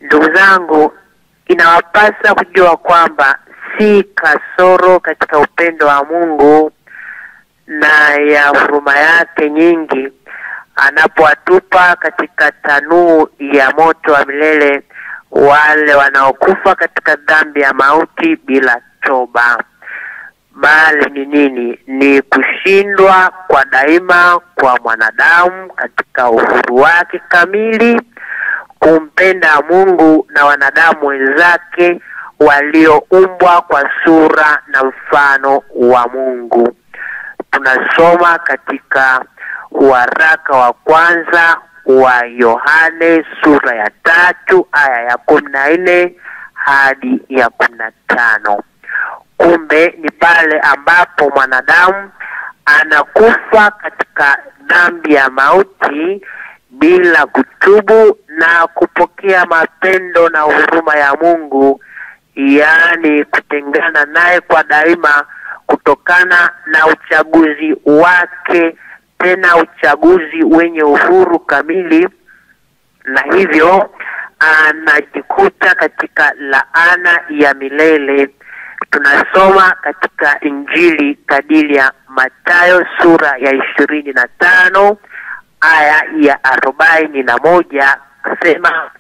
Ndugu zangu, inawapasa kujua kwamba si kasoro katika upendo wa Mungu na ya huruma yake nyingi anapowatupa katika tanuu ya moto wa milele wale wanaokufa katika dhambi ya mauti bila toba. Bali ni nini? Ni kushindwa kwa daima kwa mwanadamu katika uhuru wake kamili kumpenda Mungu na wanadamu wenzake walioumbwa kwa sura na mfano wa Mungu. Tunasoma katika waraka wa kwanza wa Yohane sura ya 3 aya ya 14 hadi ya 15. Kumbe ni pale ambapo mwanadamu anakufa katika dhambi ya mauti bila kutubu na kupokea mapendo na huruma ya Mungu, yaani kutengana naye kwa daima kutokana na uchaguzi wake, tena uchaguzi wenye uhuru kamili, na hivyo anajikuta katika laana ya milele. Tunasoma katika Injili kadiri ya Mathayo sura ya 25 aya ya 41, kusema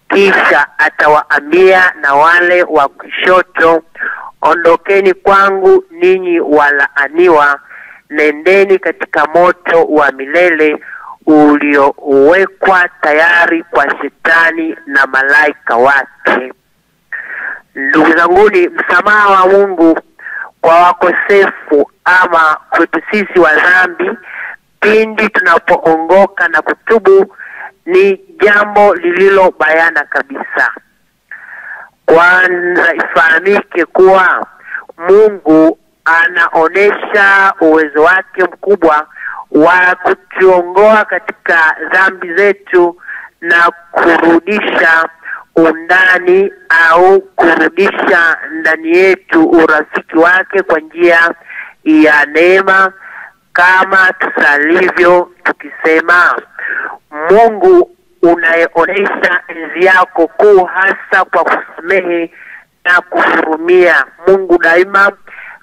kisha atawaambia na wale wa kushoto, ondokeni kwangu ninyi walaaniwa, nendeni katika moto wa milele uliowekwa tayari kwa Shetani na malaika wake. Ndugu zanguni, msamaha wa Mungu kwa wakosefu ama kwetu sisi wa dhambi pindi tunapoongoka na kutubu ni jambo lililo bayana kabisa. Kwanza ifahamike kuwa Mungu anaonesha uwezo wake mkubwa wa kutuongoa katika dhambi zetu na kurudisha undani au kurudisha ndani yetu urafiki wake kwa njia ya neema, kama tusalivyo tukisema, Mungu unayeonesha enzi yako kuu hasa kwa kusamehe na kuhurumia. Mungu daima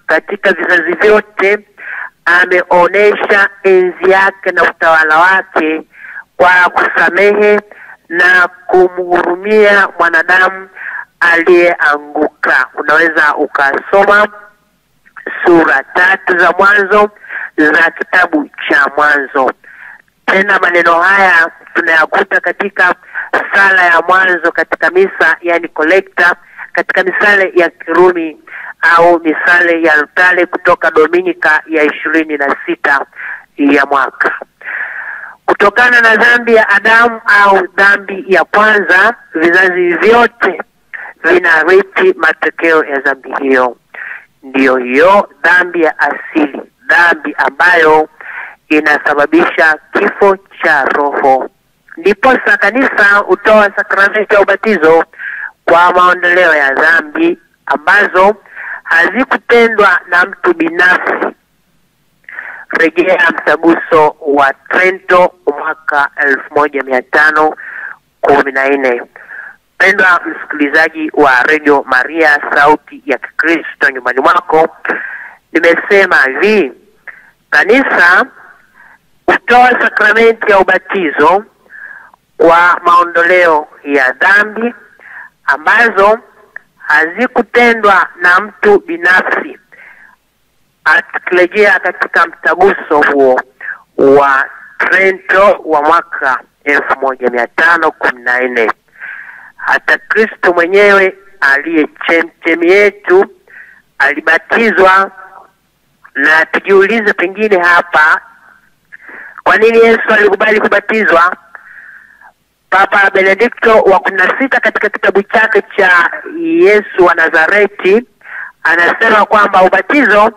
katika vizazi vyote ameonesha enzi yake na utawala wake kwa kusamehe na kumhurumia mwanadamu aliyeanguka. Unaweza ukasoma sura 3 za mwanzo za kitabu cha Mwanzo. Tena maneno haya tunayakuta katika sala ya mwanzo katika misa, yani kolekta, katika misale ya Kirumi au misale ya Lutale kutoka Dominika ya 26 ya mwaka. Kutokana na dhambi ya Adamu au dhambi ya kwanza, vizazi vyote vinarithi matokeo ya dhambi hiyo. Ndiyo hiyo dhambi ya asili, dhambi ambayo inasababisha kifo cha roho. Ndipo kanisa hutoa sakramenti ya ubatizo kwa maondoleo ya dhambi ambazo hazikutendwa na mtu binafsi. Rejea mtaguso wa Trento mwaka 1514. Pendwa msikilizaji wa Radio Maria, sauti ya Kristo nyumbani mwako, nimesema hivi: kanisa hutoa sakramenti ya ubatizo kwa maondoleo ya dhambi ambazo hazikutendwa na mtu binafsi. Atukirejea katika mtaguso huo wa Trento wa mwaka 1514, hata Kristo mwenyewe aliye chemchemi yetu alibatizwa. Na tujiulize pengine hapa, kwa nini Yesu alikubali kubatizwa? Papa Benedikto wa 16 katika kitabu chake cha Yesu wa Nazareti anasema kwamba ubatizo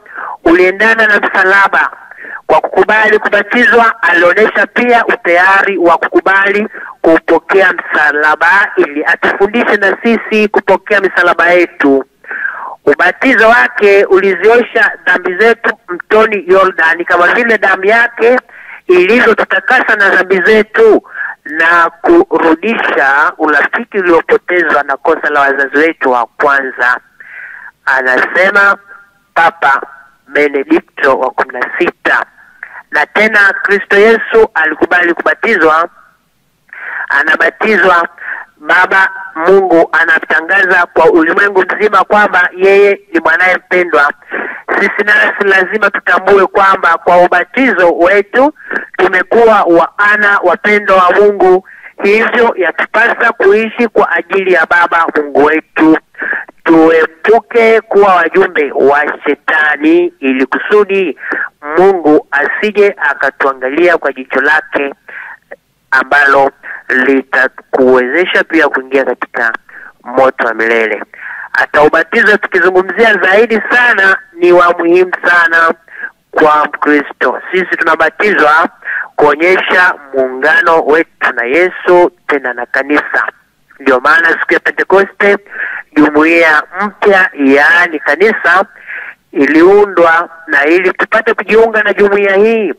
uliendana na msalaba. Kwa kukubali kubatizwa, alionyesha pia utayari wa kukubali kupokea msalaba ili atufundishe na sisi kupokea misalaba yetu. Ubatizo wake uliziosha dhambi zetu mtoni Yordani kama vile damu yake ilivyotutakasa na dhambi zetu, na kurudisha urafiki uliopotezwa na kosa la wazazi wetu wa kwanza. Anasema Papa Benedikto wa 16. Na tena Kristo Yesu alikubali kubatizwa, anabatizwa, Baba Mungu anatangaza kwa ulimwengu mzima kwamba yeye ni mwanae mpendwa. Sisi nasi lazima tutambue kwamba kwa ubatizo wetu tumekuwa wana wapendwa wa Mungu. Hivyo yatupasa kuishi kwa ajili ya Baba Mungu wetu. Tuepuke kuwa wajumbe wa shetani, ili kusudi Mungu asije akatuangalia kwa jicho lake ambalo litakuwezesha pia kuingia katika moto wa milele. Hata ubatizo tukizungumzia zaidi sana ni wa muhimu sana kwa Mkristo. Sisi tunabatizwa kuonyesha muungano wetu na Yesu, tena na kanisa. Ndio maana siku ya Pentekoste jumuiya mpya, yaani kanisa, iliundwa, na ili tupate kujiunga na jumuiya hii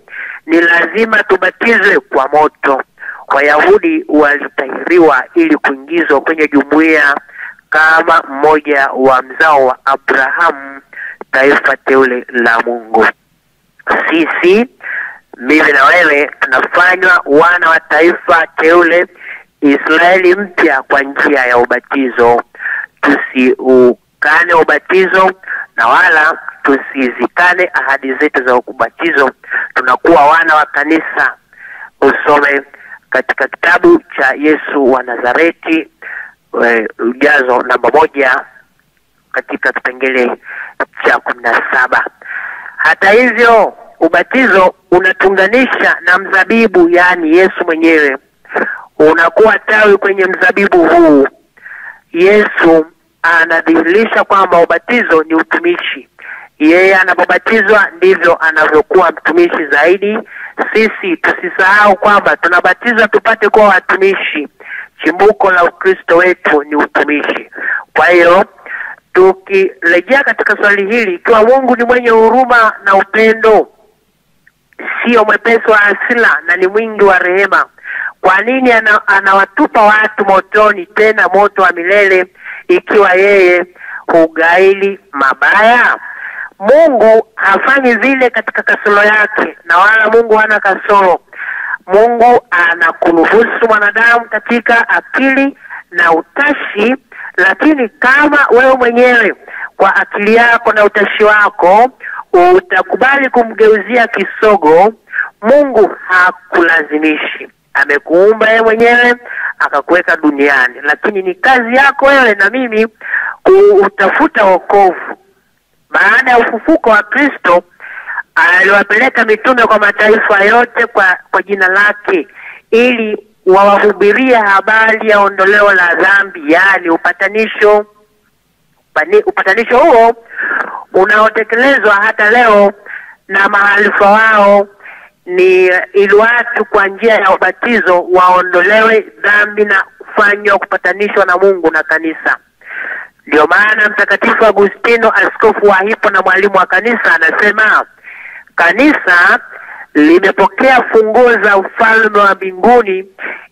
ni lazima tubatizwe kwa moto. Wayahudi walitahiriwa ili kuingizwa kwenye jumuiya kama mmoja wa mzao wa Abrahamu, taifa teule la Mungu. Sisi, mimi na wewe, tunafanywa wana wa taifa teule, Israeli mpya, kwa njia ya ubatizo. Tusiukane ubatizo na wala tusizikane ahadi zetu za ubatizo. Tunakuwa wana wa kanisa. Usome katika kitabu cha Yesu wa Nazareti, ujazo namba 1, katika kipengele cha 17. Hata hivyo, ubatizo unatunganisha na mzabibu, yaani Yesu mwenyewe. Unakuwa tawi kwenye mzabibu huu. Yesu anadhihirisha kwamba ubatizo ni utumishi. Yeye anapobatizwa ndivyo anavyokuwa mtumishi zaidi. Sisi tusisahau kwamba tunabatizwa tupate kuwa watumishi. Chimbuko la Ukristo wetu ni utumishi. Kwa hiyo tukirejea katika swali hili, ikiwa Mungu ni mwenye huruma na upendo, sio mwepesi wa hasira na ni mwingi wa rehema, kwa nini anawatupa watu motoni, tena moto wa milele, ikiwa yeye hugaili mabaya? Mungu hafanyi vile katika kasoro yake, na wala Mungu hana kasoro. Mungu anakuruhusu mwanadamu katika akili na utashi, lakini kama wewe mwenyewe kwa akili yako na utashi wako utakubali kumgeuzia kisogo, Mungu hakulazimishi. Amekuumba yeye mwenyewe akakuweka duniani, lakini ni kazi yako wewe na mimi kutafuta wokovu. Baada ya ufufuko wa Kristo, aliwapeleka mitume kwa mataifa yote kwa jina lake, ili wawahubirie habari ya ondoleo la dhambi, yaani upatanisho. Upatanisho huo unaotekelezwa hata leo na mahalifa wao ni ili watu kwa njia ya ubatizo waondolewe dhambi na kufanywa kupatanishwa na Mungu na kanisa. Ndio maana Mtakatifu Agustino, askofu wa Hippo na mwalimu wa kanisa, anasema kanisa limepokea funguo za ufalme wa mbinguni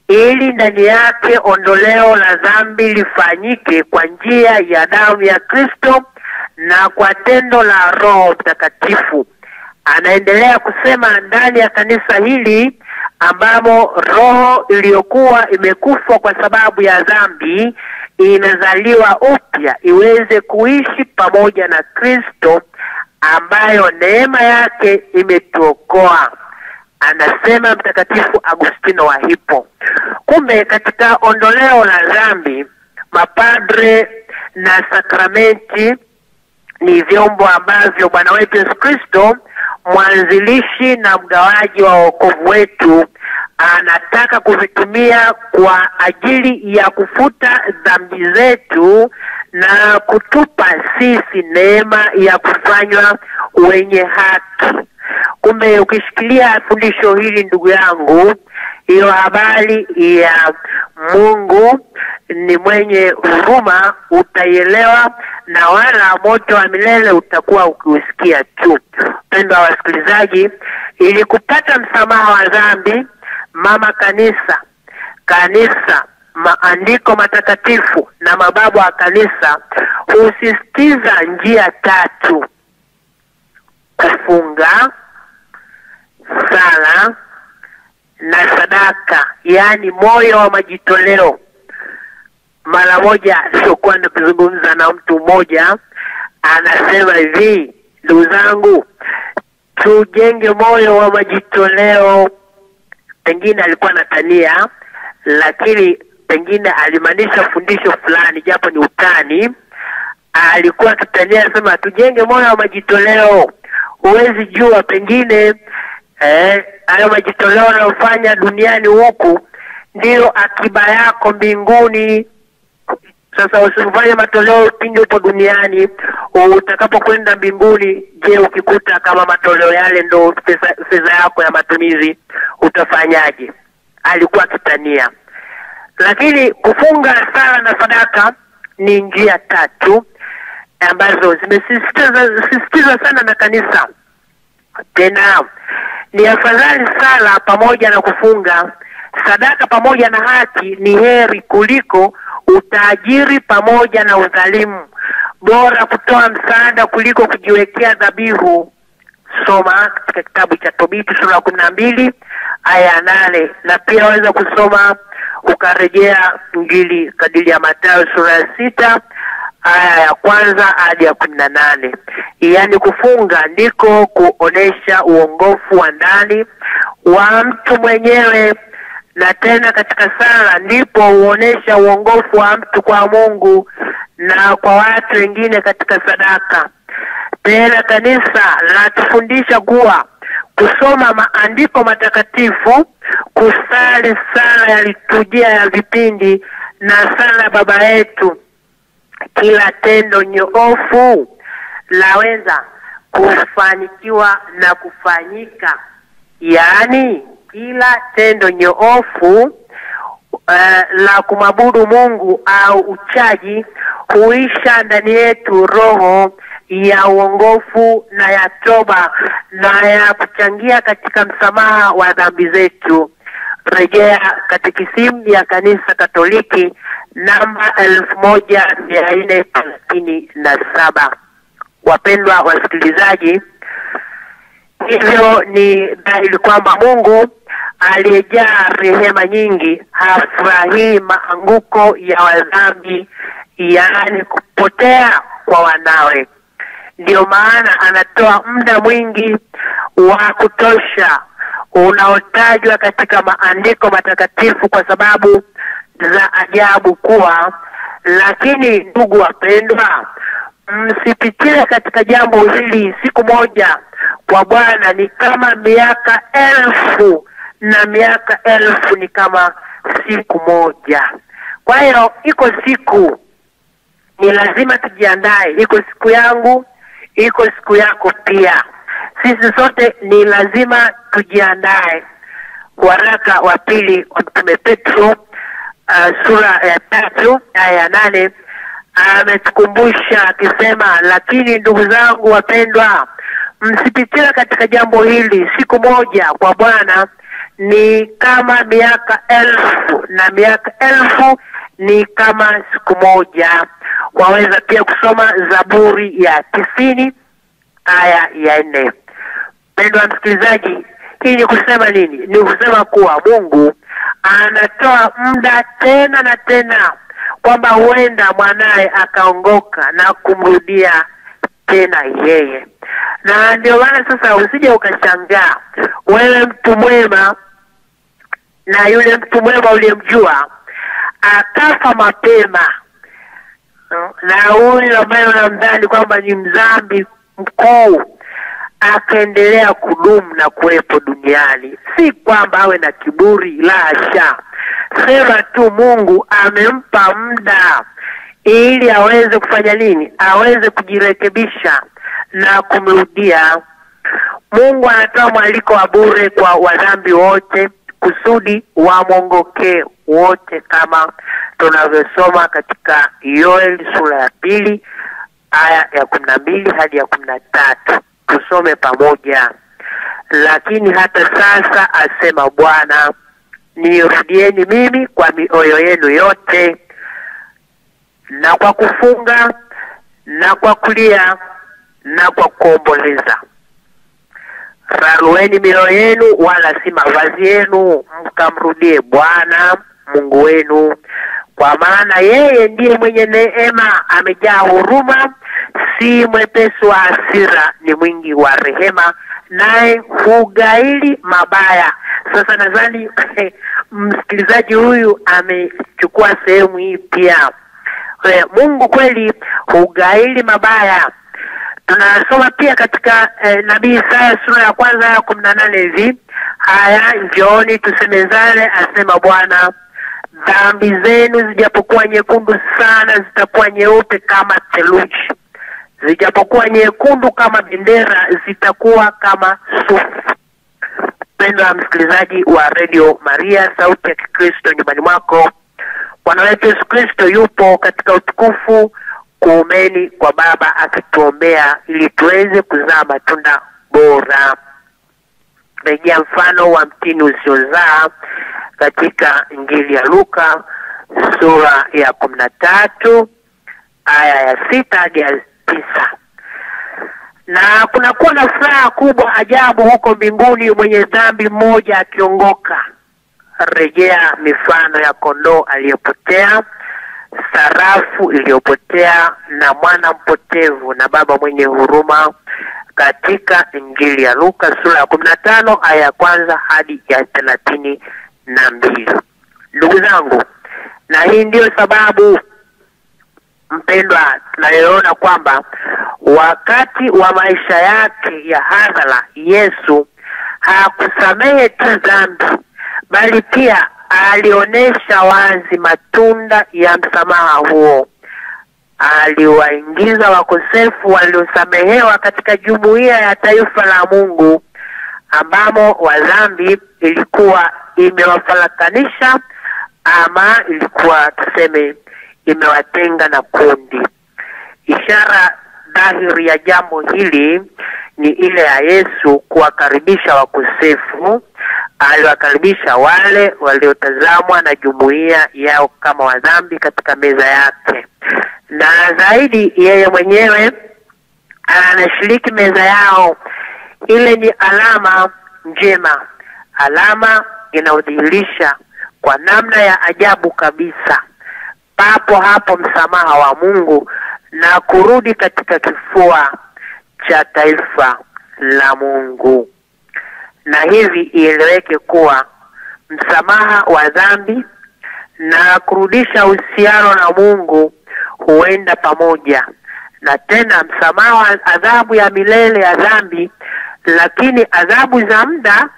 ili ndani yake ondoleo la dhambi lifanyike kwa njia ya damu ya Kristo na kwa tendo la Roho Mtakatifu. Anaendelea kusema, ndani ya kanisa hili ambamo roho iliyokuwa imekufa kwa sababu ya dhambi inazaliwa upya iweze kuishi pamoja na Kristo, ambayo neema yake imetuokoa, anasema Mtakatifu Agustino wa Hippo. Kumbe katika ondoleo la dhambi, mapadre na sakramenti ni vyombo ambavyo Bwana wetu Yesu Kristo, mwanzilishi na mgawaji wa wokovu wetu, anataka kuvitumia kwa ajili ya kufuta dhambi zetu na kutupa sisi neema ya kufanywa wenye haki. Kumbe ukishikilia fundisho hili, ndugu yangu, hiyo habari ya Mungu ni mwenye huruma utaielewa, na wala moto wa milele utakuwa ukiusikia tu. Pendwa wasikilizaji, ili kupata msamaha wa dhambi, mama kanisa kanisa, maandiko matakatifu na mababu wa kanisa husisitiza njia tatu: kufunga, sala na sadaka, yani moyo wa majitoleo. Mara moja sikuwa nikizungumza na mtu mmoja, anasema hivi, ndugu zangu, tujenge moyo wa majitoleo. Pengine alikuwa anatania, lakini pengine alimaanisha fundisho fulani, japo ni utani. Alikuwa akitania, anasema tujenge moyo wa majitoleo. Huwezi jua, pengine hayo majitoleo unayofanya duniani huku ndio akiba yako mbinguni. Sasa usifanye matoleo pindi upo duniani, utakapokwenda mbinguni, je, ukikuta kama matoleo yale ndo fedha yako ya matumizi, utafanyaje? Alikuwa kitania. Lakini kufunga, sala na sadaka ni njia tatu ambazo zimesisitizwa sana na kanisa. Tena ni afadhali sala pamoja na kufunga, sadaka pamoja na haki ni heri kuliko utajiri pamoja na udhalimu. Bora kutoa msaada kuliko kujiwekea dhabihu. Soma katika kitabu cha Tobiti sura 12 aya 8, na pia waweza kusoma ukarejea Injili kadiri ya Mathayo sura 6 aya ya 1 hadi ya 18. Yaani kufunga ndiko kuonesha uongofu wa ndani wa mtu mwenyewe, na tena katika sala ndipo huonesha uongofu wa mtu kwa Mungu na kwa watu wengine katika sadaka. Tena kanisa linatufundisha kuwa kusoma maandiko matakatifu, kusali sala ya liturujia ya vipindi na sala Baba Yetu, kila tendo nyoofu laweza kufanikiwa na kufanyika. Yaani kila tendo nyoofu la kumwabudu Mungu au uchaji huisha ndani yetu roho ya uongofu na ya toba na ya kuchangia katika msamaha wa dhambi zetu. Rejea Katekisimu ya Kanisa Katoliki namba 1437. Wapendwa wasikilizaji, hivyo ni dhahiri kwamba Mungu aliyejaa rehema nyingi hafurahii maanguko ya wadhambi, yaani kupotea kwa wanawe. Ndio maana anatoa muda mwingi wa kutosha unaotajwa katika maandiko matakatifu kwa sababu za ajabu kuwa. Lakini ndugu wapendwa, msipitie katika jambo hili. Siku moja kwa Bwana ni kama miaka 1000 na miaka 1000 ni kama siku moja. Kwa hiyo iko siku, ni lazima tujiandae. Iko siku yangu, iko siku yako pia. Sisi sote ni lazima tujiandae. Waraka wa pili wa Mtume Petro sura ya 3 aya 8 ametukumbusha akisema, lakini ndugu zangu wapendwa, msipitie katika jambo hili. Siku moja kwa Bwana ni kama miaka 1000 na miaka 1000 ni kama siku moja. Waweza pia kusoma Zaburi ya 90 aya ya 4. Mpendwa msikilizaji, hii ni kusema nini? Ni kusema kuwa Mungu anatoa muda tena na tena kwamba huenda mwanae akaongoka na kumrudia tena yeye. Na ndio maana sasa usije ukashangaa wewe mtu mwema na yule mtu mwema uliyemjua akafa mapema, na huyu ambaye unamdhani kwamba ni mdhambi mkuu akaendelea kudumu na kuwepo duniani. Si kwamba awe na kiburi, la hasha. Sema tu Mungu amempa muda ili aweze kufanya nini? Aweze kujirekebisha na kumrudia. Mungu anatoa mwaliko wa bure kwa wadhambi wote kusudi wamongoke wote, kama tunavyosoma katika Yoeli sura ya 2 aya ya 12 hadi ya 13. Tusome pamoja. Lakini hata sasa asema Bwana, nirudieni mimi kwa mioyo yenu yote, na kwa kufunga, na kwa kulia, na kwa kuomboleza. Rarueni mioyo yenu wala si mavazi yenu, mkamrudie Bwana Mungu wenu, kwa maana yeye ndiye mwenye neema, amejaa huruma, si mwepesi wa hasira, ni mwingi wa rehema, naye hugaili mabaya. Sasa nadhani msikilizaji huyu amechukua sehemu hii pia. Mungu kweli hugaili mabaya. Tunasoma pia katika nabii Isaya sura ya 1:18 hivi, haya njooni tusemezane, asema Bwana, dhambi zenu zijapokuwa nyekundu sana zitakuwa nyeupe kama theluji, zijapokuwa nyekundu kama bendera zitakuwa kama sufu. Mpendwa msikilizaji wa Radio Maria, sauti ya Kikristo nyumbani mwako, Bwana wetu Yesu Kristo yupo katika utukufu kuumeni kwa Baba akituombea ili tuweze kuzaa matunda bora. Rejea mfano wa mtini usiozaa katika Injili ya Luka sura ya 13 aya ya 6 hadi ya 9. Na kunakuwa na furaha kubwa ajabu huko mbinguni, mwenye dhambi mmoja akiongoka. Rejea mifano ya kondoo aliyepotea, sarafu iliyopotea, na mwana mpotevu, na baba mwenye huruma katika Injili ya Luka sura ya 15 aya ya 1 hadi ya 32. Ndugu zangu, na hii ndiyo sababu mpendwa tunayoona kwamba wakati wa maisha yake ya hadhara Yesu hakusamehe tu dhambi, bali pia alionyesha wazi matunda ya msamaha huo. Aliwaingiza wakosefu waliosamehewa katika jumuiya ya taifa la Mungu, ambamo wadhambi ilikuwa imewafarakanisha, ama ilikuwa tuseme imewatenga na kundi. Ishara dhahiri ya jambo hili ni ile ya Yesu kuwakaribisha wakosefu. Aliwakaribisha wale waliotazamwa na jumuiya yao kama wadhambi katika meza yake, na zaidi yeye mwenyewe anashiriki meza yao. Ile ni alama njema, alama inayodhihirisha kwa namna ya ajabu kabisa papo hapo msamaha wa Mungu na kurudi katika kifua cha taifa la Mungu. Na hivi ieleweke kuwa msamaha wa dhambi na kurudisha uhusiano na Mungu huenda pamoja. Na tena msamaha wa adhabu ya milele ya dhambi, lakini adhabu za muda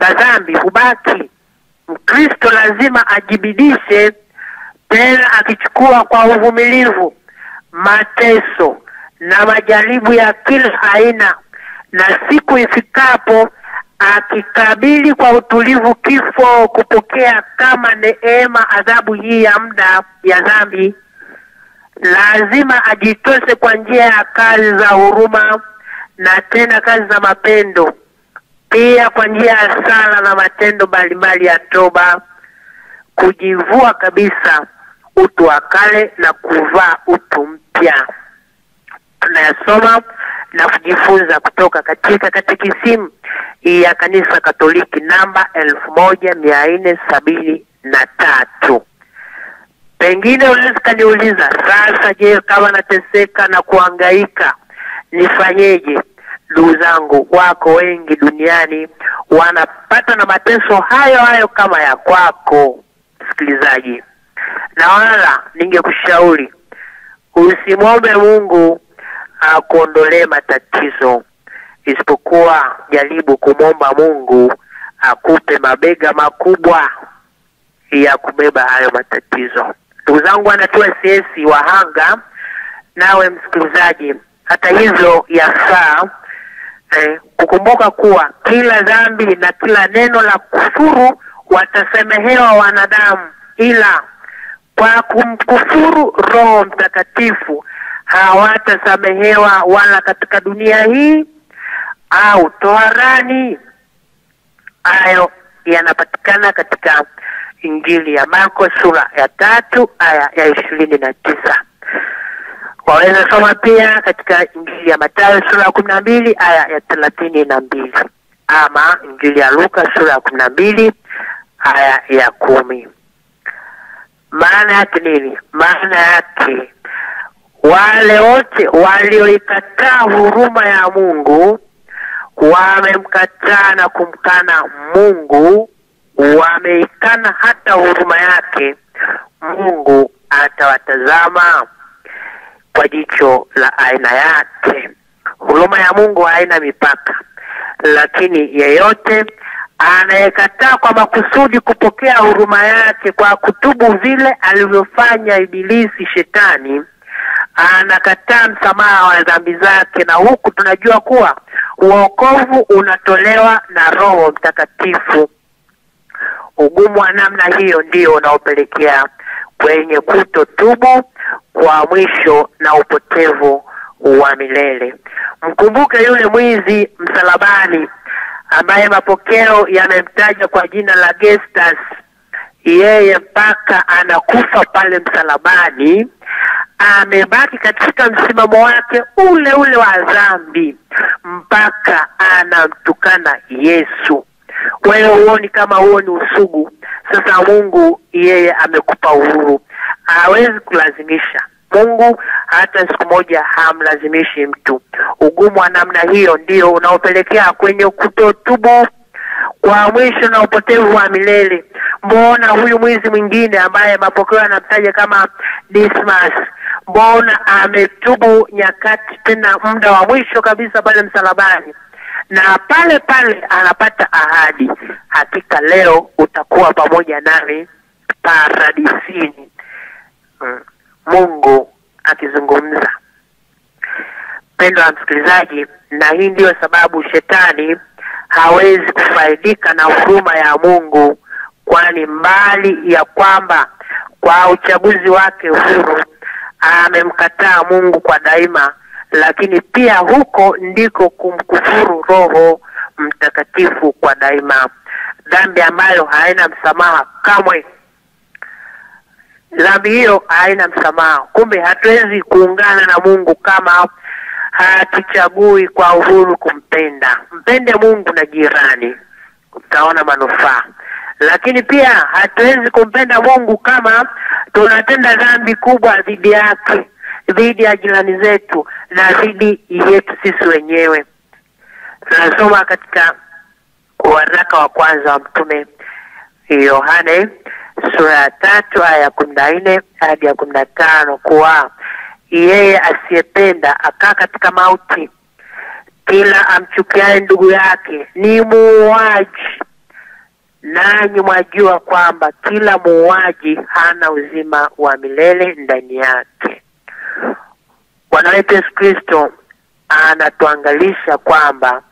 za dhambi hubaki. Mkristo lazima ajibidishe tena, akichukua kwa uvumilivu mateso na majaribu ya kila aina, na siku ifikapo akikabili kwa utulivu kifo, kupokea kama neema adhabu hii ya muda ya dhambi. Lazima ajitose kwa njia ya kazi za huruma na tena kazi za mapendo, pia kwa njia ya sala na matendo mbalimbali ya toba, kujivua kabisa utu wa kale na kuvaa utu mpya. Tunayasoma na kujifunza kutoka katika katekisimu ya Kanisa Katoliki namba 1473. Pengine unaweza kaniuliza, sasa je, kama nateseka na kuhangaika nifanyeje? Ndugu zangu, wako wengi duniani wanapata na mateso hayo hayo kama ya kwako msikilizaji. Na wala ningekushauri usimwombe Mungu akuondolee matatizo, isipokuwa jaribu kumwomba Mungu akupe mabega makubwa ya kubeba hayo matatizo. Ndugu zangu, anatoa siesi wahanga, nawe msikilizaji, hata hivyo yafaa kukumbuka kuwa kila dhambi na kila neno la kufuru watasamehewa wanadamu, ila kwa kumkufuru Roho Mtakatifu hawatasamehewa, wala katika dunia hii au toharani. Hayo yanapatikana katika Injili ya Marko sura ya 3 aya ya 29. Waweza soma pia katika Injili ya Mathayo sura ya 12 aya ya 32, ama Injili ya Luka sura ya 12 aya ya 10. Maana yake nini? Maana yake wale wote walioikataa huruma ya Mungu, wamemkataa na kumkana Mungu, wameikana hata huruma yake, Mungu atawatazama kwa jicho la aina yake. Huruma ya Mungu haina mipaka, lakini yeyote anayekataa kwa makusudi kupokea huruma yake kwa kutubu vile alivyofanya Ibilisi Shetani, anakataa msamaha wa dhambi zake. Na huku tunajua kuwa wokovu unatolewa na Roho Mtakatifu. Ugumu wa namna hiyo ndio unaopelekea kwenye kutotubu kwa mwisho na upotevu wa milele. Mkumbuke yule mwizi msalabani ambaye mapokeo yamemtaja kwa jina la Gestas. Yeye mpaka anakufa pale msalabani amebaki katika msimamo wake ule ule wa dhambi, mpaka anamtukana Yesu. Wewe huoni kama huo ni usugu? Sasa Mungu yeye amekupa uhuru, hawezi kulazimisha. Mungu hata siku moja hamlazimishi mtu. Ugumu wa namna hiyo ndio unaopelekea kwenye kutotubu kwa mwisho na upotevu wa milele. Mbona huyu mwizi mwingine ambaye mapokeo yanamtaja kama Dismas, mbona ametubu nyakati, tena muda wa mwisho kabisa pale msalabani, na pale pale anapata ahadi, hakika leo utakuwa pamoja nami paradisini. Mungu akizungumza. Pendo la msikilizaji, na hii ndio sababu Shetani hawezi kufaidika na huruma ya Mungu, kwani mbali ya kwamba kwa uchaguzi wake huru amemkataa Mungu kwa daima, lakini pia huko ndiko kumkufuru Roho Mtakatifu kwa daima, dhambi ambayo haina msamaha kamwe. Dhambi hiyo haina msamaha. Kumbe hatuwezi kuungana na Mungu kama hatuchagui kwa uhuru kumpenda. Mpende Mungu na jirani, utaona manufaa. Lakini pia hatuwezi kumpenda Mungu kama tunatenda dhambi kubwa dhidi yake, dhidi ya jirani zetu na dhidi yetu sisi wenyewe. Tunasoma katika waraka wa kwanza wa Mtume Yohane sura ya 3 aya ya 14 hadi ya 15 kuwa yeye asiyependa akaa katika mauti. Kila amchukiaye ndugu yake ni muuaji, nanyi mwajua kwamba kila muuaji hana uzima wa milele ndani yake. Bwana wetu Yesu Kristo anatuangalisha kwamba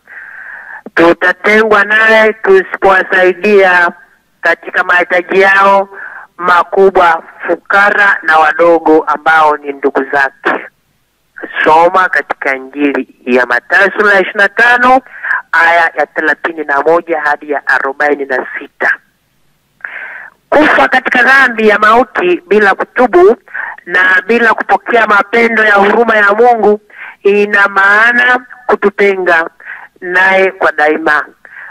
tutatengwa naye tusipowasaidia katika mahitaji yao makubwa fukara na wadogo ambao ni ndugu zake. Soma katika Injili ya Mathayo sura ya 25 aya ya 31 hadi ya 46. Kufa katika dhambi ya mauti bila kutubu na bila kupokea mapendo ya huruma ya Mungu ina maana kututenga naye kwa daima,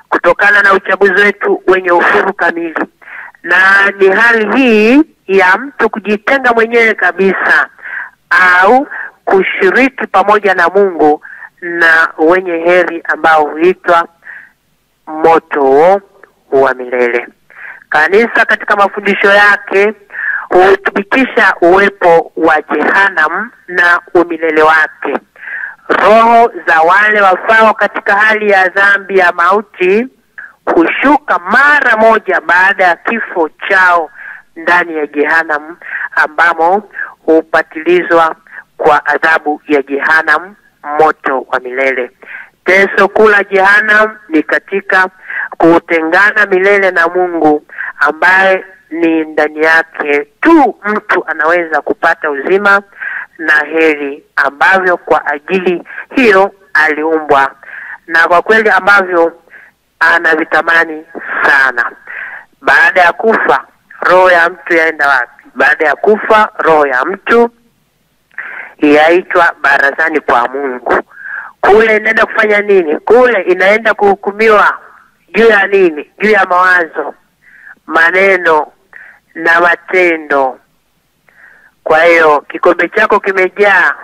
kutokana na uchaguzi wetu wenye uhuru kamili. Na ni hali hii ya mtu kujitenga mwenyewe kabisa au kushiriki pamoja na Mungu na wenye heri ambao huitwa moto wa milele. Kanisa katika mafundisho yake huthibitisha uwepo wa Jehanamu na umilele wake. Roho za wale wafao katika hali ya dhambi ya mauti hushuka mara moja baada ya kifo chao ndani ya Jehanamu, ambamo hupatilizwa kwa adhabu ya Jehanamu, moto wa milele. Teso kula Jehanamu ni katika kutengana milele na Mungu, ambaye ni ndani yake tu mtu anaweza kupata uzima na heri, ambavyo kwa ajili hiyo aliumbwa, na kwa kweli ambavyo anavitamani sana. Baada ya kufa roho ya mtu yaenda wapi? Baada ya kufa, roho ya mtu yaitwa barazani kwa Mungu. Kule inaenda kufanya nini? Kule inaenda kuhukumiwa juu ya nini? Juu ya mawazo, maneno na matendo. Kwa hiyo kikombe chako kimejaa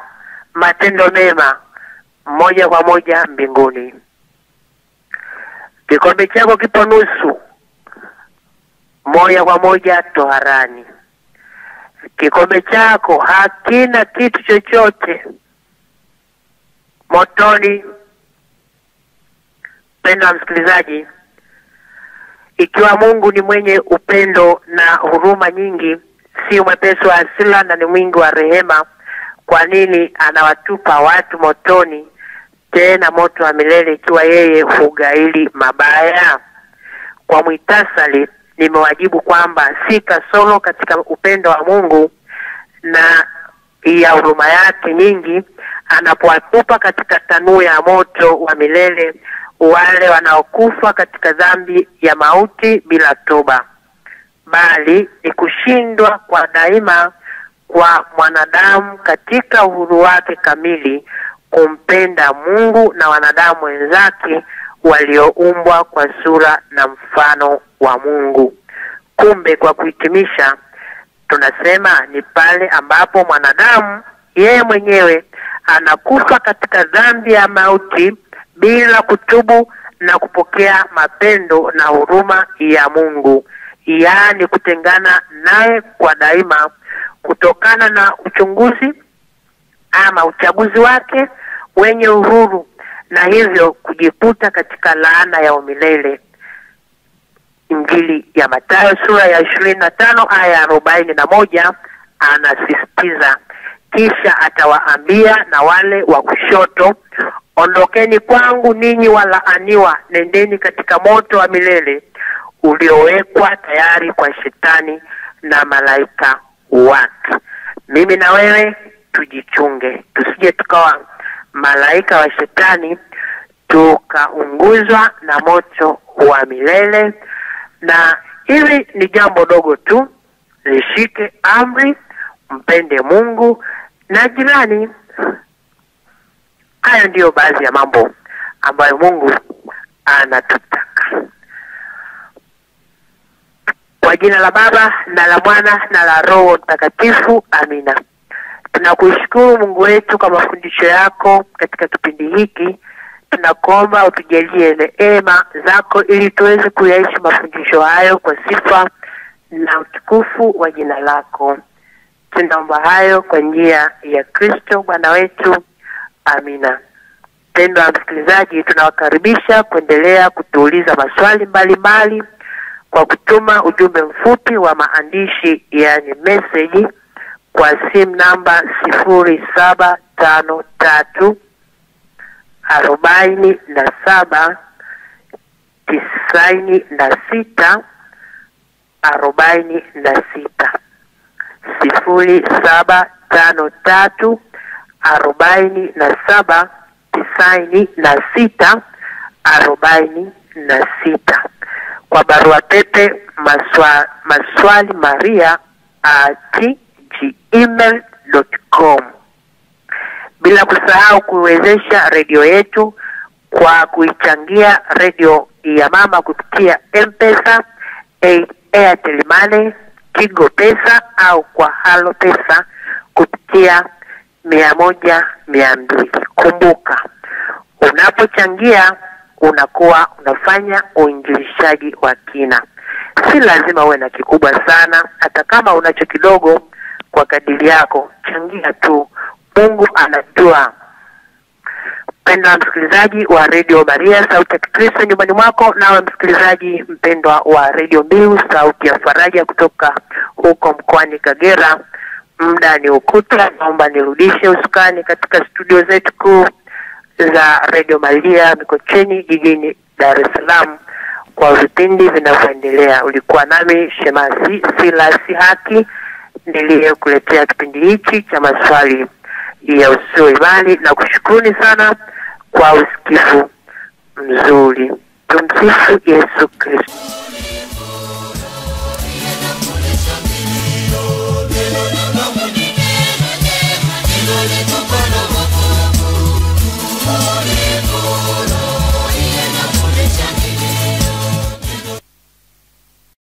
matendo mema, moja kwa moja mbinguni. Kikombe chako kipo nusu, moja kwa moja toharani. Kikombe chako hakina kitu chochote, motoni. Mpendwa msikilizaji, ikiwa Mungu ni mwenye upendo na huruma nyingi, si mwepesi wa hasira na ni mwingi wa rehema, kwa nini anawatupa watu motoni, tena moto wa milele, ikiwa yeye hugaili mabaya? Kwa muhtasari, nimewajibu kwamba si kasoro katika upendo wa Mungu na ya huruma yake nyingi anapowatupa katika tanuu ya moto wa milele wale wanaokufa katika dhambi ya mauti bila toba, bali ni kushindwa kwa daima kwa mwanadamu katika uhuru wake kamili kumpenda Mungu na wanadamu wenzake walioumbwa kwa sura na mfano wa Mungu. Kumbe, kwa kuhitimisha, tunasema ni pale ambapo mwanadamu yeye mwenyewe anakufa katika dhambi ya mauti bila kutubu na kupokea mapendo na huruma ya Mungu, yaani kutengana naye kwa daima kutokana na uchunguzi ama uchaguzi wake wenye uhuru, na hivyo kujikuta katika laana ya umilele. Injili ya Mathayo sura ya 25 aya 41 anasisitiza, kisha atawaambia na wale wa kushoto, ondokeni kwangu ninyi walaaniwa, nendeni katika moto wa milele uliowekwa tayari kwa Shetani na malaika wake. Mimi na wewe tujichunge, tusije tukawa malaika wa Shetani tukaunguzwa na moto wa milele. Na hili ni jambo dogo tu, lishike amri, mpende Mungu na jirani. Hayo ndiyo baadhi ya mambo ambayo Mungu anatutaka. Kwa jina la Baba na la Mwana na la Roho Mtakatifu, amina. Tunakushukuru Mungu wetu kwa mafundisho yako katika kipindi hiki. Tunakuomba utujalie neema zako ili tuweze kuyaishi mafundisho hayo kwa sifa na utukufu wa jina lako. Tunaomba hayo kwa njia ya Kristo Bwana wetu, amina. Mpendwa msikilizaji, tunawakaribisha kuendelea kutuuliza maswali mbalimbali kwa kutuma ujumbe mfupi wa maandishi, yani message, kwa simu namba 0753 47 96 46 0753 47 96 46. Kwa barua pepe maswalimaria@gmail.com. Bila kusahau kuwezesha redio yetu kwa kuichangia redio ya mama kupitia M-Pesa, Airtel Money, Tigo Pesa au kwa Halo Pesa kupitia 100-200. Kumbuka, unapochangia unakuwa unafanya uinjilishaji wa kina. Si lazima uwe na kikubwa sana, hata kama unacho kidogo kwa kadiri yako, changia tu. Mungu anajua. Mpendwa msikilizaji wa Radio Maria, sauti ya Kristo nyumbani mwako, nawe msikilizaji mpendwa wa Radio Mbiu, sauti ya faraja kutoka huko mkoani Kagera, muda ni ukuta. Naomba nirudishe usukani katika studio zetu kuu za Radio Maria Mikocheni jijini Dar es Salaam kwa vipindi vinavyoendelea. Ulikuwa nami Shemasi Silasi Haki niliyekuletea kipindi hiki cha maswali ya usio imani, na kushukuruni sana kwa usikivu mzuri. Tumsifu Yesu Kristo.